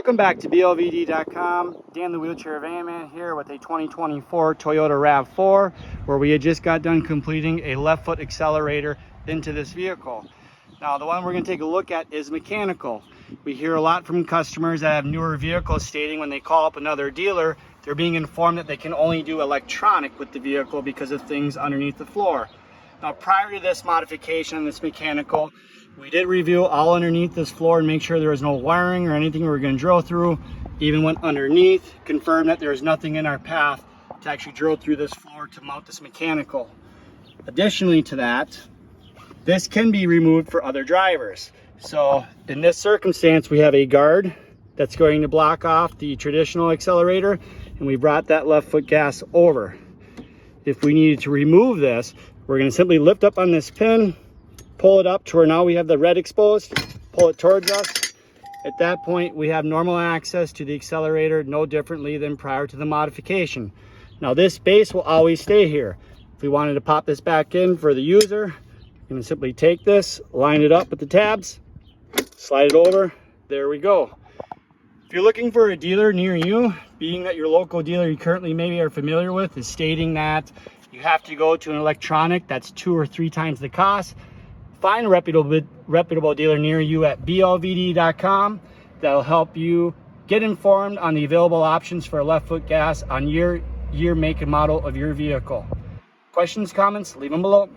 Welcome back to blvd.com. Dan the Wheelchair Van Man here with a 2024 Toyota RAV4, where we had just got done completing a left foot accelerator into this vehicle. Now the one we're going to take a look at is mechanical. We hear a lot from customers that have newer vehicles stating when they call up another dealer, they're being informed that they can only do electronic with the vehicle because of things underneath the floor. Now prior to this modification, this mechanical, we did review all underneath this floor and make sure there was no wiring or anything we were going to drill through. Even went underneath, confirmed that there was nothing in our path to actually drill through this floor to mount this mechanical. Additionally to that, this can be removed for other drivers. So in this circumstance, we have a guard that's going to block off the traditional accelerator, and we brought that left foot gas over. If we needed to remove this, we're going to simply lift up on this pin, pull it up to where now we have the red exposed, pull it towards us. At that point, we have normal access to the accelerator, no differently than prior to the modification. Now this base will always stay here. If we wanted to pop this back in for the user, we're going to simply take this, line it up with the tabs, slide it over, there we go. If you're looking for a dealer near you, being that your local dealer you currently maybe are familiar with is stating that you have to go to an electronic that's 2 or 3 times the cost, find a reputable dealer near you at blvd.com that'll help you get informed on the available options for left foot gas on your year, make, and model of your vehicle. Questions, comments, leave them below.